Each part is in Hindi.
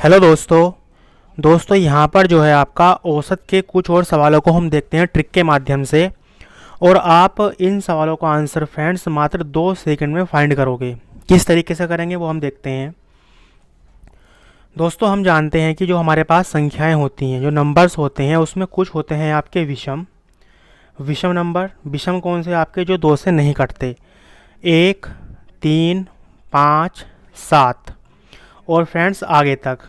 हेलो दोस्तों यहाँ पर जो है आपका औसत के कुछ और सवालों को हम देखते हैं ट्रिक के माध्यम से। और आप इन सवालों का आंसर फ्रेंड्स मात्र 2 सेकंड में फाइंड करोगे। किस तरीके से करेंगे वो हम देखते हैं। दोस्तों हम जानते हैं कि जो हमारे पास संख्याएं होती हैं, जो नंबर्स होते हैं, उसमें कुछ होते हैं आपके विषम नंबर। विषम कौन से? आपके जो 2 से नहीं कटते, 1, 3, 5, 7 और फ्रेंड्स आगे तक।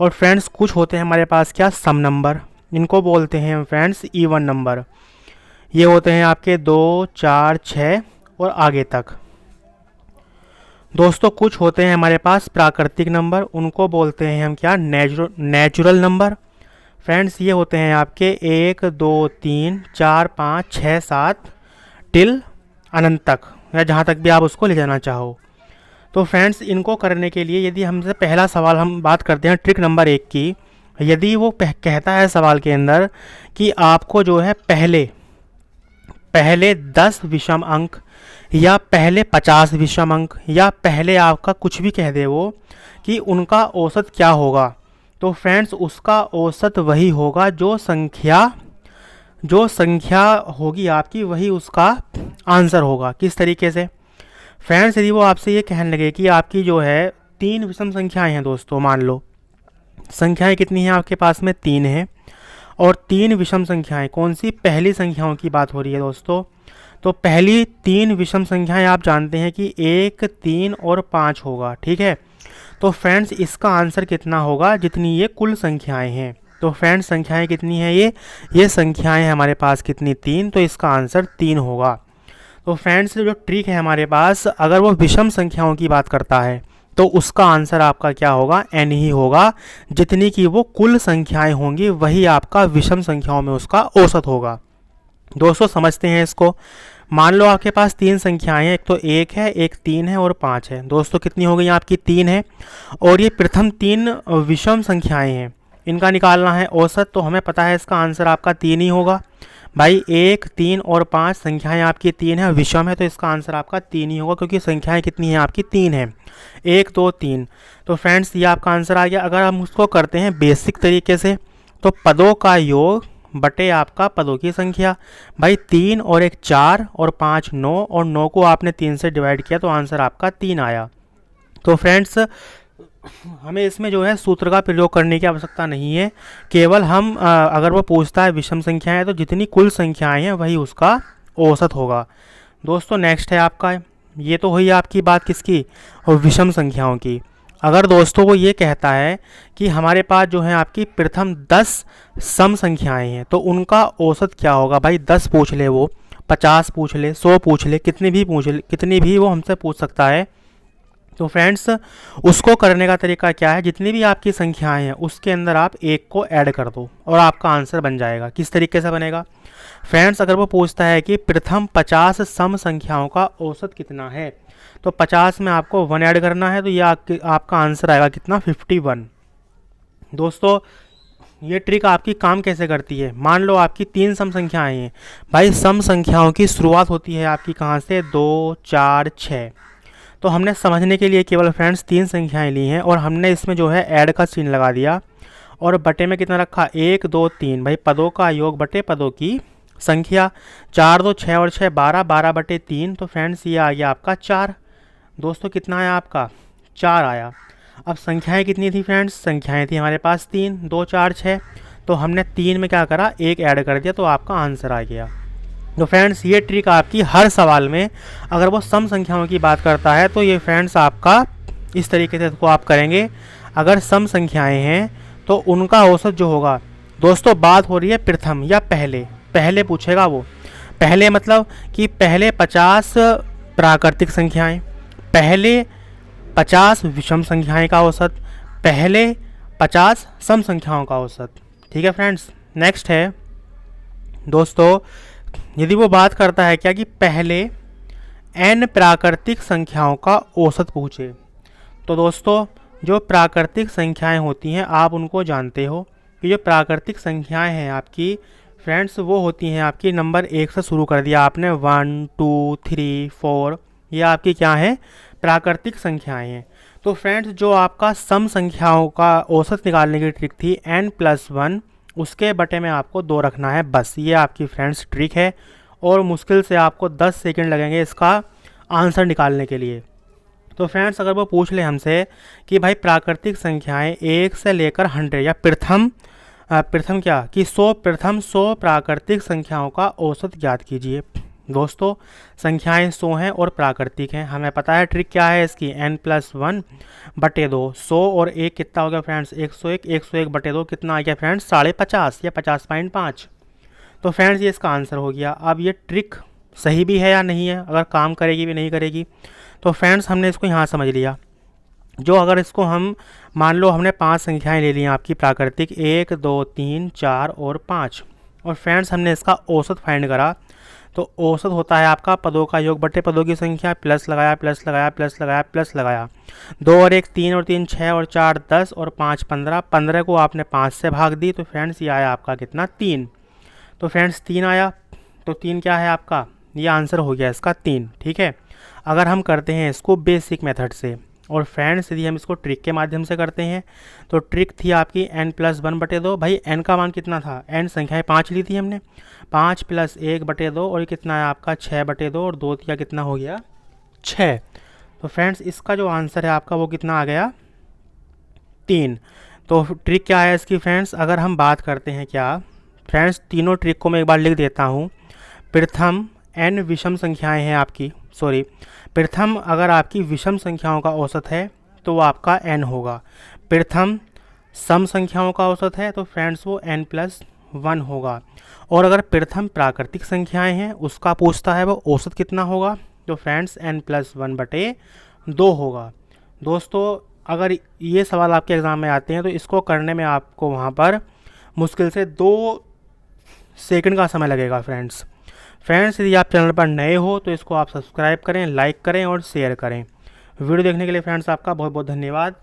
और फ्रेंड्स कुछ होते हैं हमारे पास क्या? सम नंबर। इनको बोलते हैं फ्रेंड्स इवन नंबर। ये होते हैं आपके 2, 4, 6 और आगे तक। दोस्तों कुछ होते हैं हमारे पास प्राकृतिक नंबर, उनको बोलते हैं हम क्या? Natural number. फ्रेंड्स ये होते हैं आपके 1, 2, 3, 4, 5, 6, 7 टिल अनंत तक, या जहाँ तक भी आप उसको ले जाना चाहो। तो फ्रेंड्स इनको करने के लिए यदि हमसे पहला सवाल हम बात करते हैं ट्रिक नंबर 1 की। यदि वो कहता है सवाल के अंदर कि आपको जो है पहले 10 विषम अंक या पहले 50 विषम अंक या पहले आपका कुछ भी कह दे वो, कि उनका औसत क्या होगा, तो फ्रेंड्स उसका औसत वही होगा जो संख्या होगी आपकी, वही उसका आंसर होगा। किस तरीके से? फ्रेंड्स यदि वो आपसे ये कहने लगे कि आपकी जो है 3 विषम संख्याएं हैं, दोस्तों मान लो संख्याएं कितनी हैं आपके पास में? 3 हैं। और 3 विषम संख्याएं कौन सी? पहली संख्याओं की बात हो रही है दोस्तों। तो पहली 3 विषम संख्याएं आप जानते हैं कि 1, 3 और 5 होगा, ठीक है। तो फ्रेंड्स इसका आंसर कितना होगा? जितनी ये कुल संख्याएं हैं। तो फ्रेंड्स संख्याएं कितनी हैं? ये संख्याएं हमारे पास कितनी? 3। तो इसका आंसर 3 होगा। तो फ्रेंड्स जो ट्रिक है हमारे पास, अगर वो विषम संख्याओं की बात करता है तो उसका आंसर आपका क्या होगा? n ही होगा। जितनी की वो कुल संख्याएं होंगी वही आपका विषम संख्याओं में उसका औसत होगा। दोस्तों समझते हैं इसको। मान लो आपके पास 3 संख्याएं हैं, एक तो 1 है, एक 3 है और 5 है। दोस्तों कितनी हो गई आपकी? 3 है। और ये प्रथम 3 विषम संख्याएं हैं, इनका निकालना है औसत। तो हमें पता है इसका आंसर आपका 3 ही होगा भाई। 1, 3 और 5 संख्याएं आपकी 3 है, विषम है, तो इसका आंसर आपका 3 ही होगा, क्योंकि संख्याएं कितनी हैं आपकी? 3 है। 1, 2, 3। तो फ्रेंड्स ये आपका आंसर आ गया। अगर हम उसको करते हैं बेसिक तरीके से, तो पदों का योग बटे आपका पदों की संख्या। भाई 3 और 1 4 और 5 9, और 9 को आपने 3 से डिवाइड किया तो आंसर आपका 3 आया। तो फ्रेंड्स हमें इसमें जो है सूत्र का प्रयोग करने की आवश्यकता नहीं है। केवल हम अगर वो पूछता है विषम संख्याएं, तो जितनी कुल संख्याएं हैं वही उसका औसत होगा। दोस्तों नेक्स्ट है आपका, ये तो हुई आपकी बात किसकी? और विषम संख्याओं की। अगर दोस्तों वो ये कहता है कि हमारे पास जो है आपकी प्रथम 10 सम संख्याएं हैं, तो उनका औसत क्या होगा? भाई 10 पूछ ले, वो 50 पूछ ले, 100 पूछ ले, कितनी भी वो हमसे पूछ सकता है। तो फ्रेंड्स उसको करने का तरीका क्या है? जितनी भी आपकी संख्याएं हैं उसके अंदर आप 1 को ऐड कर दो और आपका आंसर बन जाएगा। किस तरीके से बनेगा? फ्रेंड्स अगर वो पूछता है कि प्रथम 50 सम संख्याओं का औसत कितना है, तो 50 में आपको 1 ऐड करना है, तो ये आपका आंसर आएगा कितना? 51। दोस्तों ये ट्रिक आपकी काम कैसे करती है? मान लो आपकी 3 सम संख्याएं हैं। भाई सम संख्याओं की शुरुआत होती है आपकी कहाँ से? 2, 4, 6। तो हमने समझने के लिए केवल फ्रेंड्स 3 संख्याएं ली हैं और हमने इसमें जो है ऐड का चिन्ह लगा दिया, और बटे में कितना रखा? 1, 2, 3। भाई पदों का योग बटे पदों की संख्या। 4, 2, 6 और 6 12, 12 बटे 3। तो फ्रेंड्स ये आ गया आपका 4। दोस्तों कितना आया आपका? 4 आया। अब संख्याएं कितनी थी फ्रेंड्स? संख्याएं थी हमारे पास 3, 2, 4, 6। तो हमने 3 में क्या करा? 1 ऐड कर दिया, तो आपका आंसर आ गया। तो फ्रेंड्स ये ट्रिक आपकी हर सवाल में, अगर वो सम संख्याओं की बात करता है तो ये फ्रेंड्स आपका इस तरीके से इसको आप करेंगे। अगर सम संख्याएं हैं तो उनका औसत जो होगा, दोस्तों बात हो रही है प्रथम या पहले पूछेगा वो। पहले मतलब कि पहले 50 प्राकृतिक संख्याएं, पहले 50 विषम संख्याएं का औसत, पहले 50 सम संख्याओं का औसत। ठीक है फ्रेंड्स। नेक्स्ट है दोस्तों, यदि वो बात करता है क्या कि पहले n प्राकृतिक संख्याओं का औसत पूछे, तो दोस्तों जो प्राकृतिक संख्याएं होती हैं आप उनको जानते हो कि जो प्राकृतिक संख्याएं हैं आपकी फ्रेंड्स वो होती हैं आपकी नंबर 1 से शुरू कर दिया आपने, 1, 2, 3, 4, ये आपकी क्या है? प्राकृतिक संख्याएं हैं। तो फ्रेंड्स जो आपका सम संख्याओं का औसत निकालने की ट्रिक थी n+1, उसके बटे में आपको 2 रखना है, बस ये आपकी फ्रेंड्स ट्रिक है। और मुश्किल से आपको 10 सेकंड लगेंगे इसका आंसर निकालने के लिए। तो फ्रेंड्स अगर वो पूछ ले हमसे कि भाई प्राकृतिक संख्याएं 1 से लेकर 100 या प्रथम क्या कि 100 प्राकृतिक संख्याओं का औसत ज्ञात कीजिए। दोस्तों संख्याएं 100 हैं और प्राकृतिक हैं, हमें पता है ट्रिक क्या है इसकी, n+1 बटे 2। 100 और 1 कितना हो गया फ्रेंड्स 101, 101 बटे 2 कितना आ गया फ्रेंड्स 50.5 या 50.5। तो फ्रेंड्स ये इसका आंसर हो गया। अब ये ट्रिक सही भी है या नहीं है, अगर काम करेगी भी नहीं करेगी, तो फ्रेंड्स हमने इसको यहाँ समझ लिया। जो अगर इसको हम मान लो हमने 5 संख्याएं ले ली आपकी प्राकृतिक 1, 2, 3, 4 और 5, और फ्रेंड्स हमने इसका औसत फाइंड करा। तो औसत होता है आपका पदों का योग बटे पदों की संख्या, प्लस लगाया प्लस लगाया प्लस लगाया प्लस लगाया, 2 और 1 3 और 3 6 और 4 10 और 5 15, 15 को आपने 5 से भाग दी, तो फ्रेंड्स ये आया आपका कितना 3। तो फ्रेंड्स 3 आया, तो 3 क्या है आपका, ये आंसर हो गया इसका 3। ठीक है, अगर हम करते हैं इसको बेसिक मेथड से, और फ्रेंड्स यदि हम इसको ट्रिक के माध्यम से करते हैं, तो ट्रिक थी आपकी n+1 बटे 2। भाई n का मान कितना था, n संख्याएं 5 ली थी हमने, 5 + 1 बटे 2, और ये कितना है आपका 6 बटे 2, और 2 दिया कितना हो गया 6। तो फ्रेंड्स इसका जो आंसर है आपका वो कितना आ गया 3। तो ट्रिक क्या है इसकी फ्रेंड्स, अगर हम बात करते हैं क्या फ्रेंड्स, तीनों ट्रिक को मैं एक बार लिख देता हूँ। प्रथम n विषम संख्याएं हैं आपकी, प्रथम अगर आपकी विषम संख्याओं का औसत है तो वो आपका n होगा। प्रथम सम संख्याओं का औसत है तो फ्रेंड्स वो n+1 होगा। और अगर प्रथम प्राकृतिक संख्याएं हैं उसका पूछता है वो औसत कितना होगा, तो फ्रेंड्स n+1 बटे 2 होगा। दोस्तों अगर ये सवाल आपके एग्ज़ाम में आते हैं तो इसको करने में आपको वहाँ पर मुश्किल से 2 सेकंड का समय लगेगा फ्रेंड्स। यदि आप चैनल पर नए हो तो इसको आप सब्सक्राइब करें, लाइक करें और शेयर करें। वीडियो देखने के लिए फ्रेंड्स आपका बहुत बहुत धन्यवाद।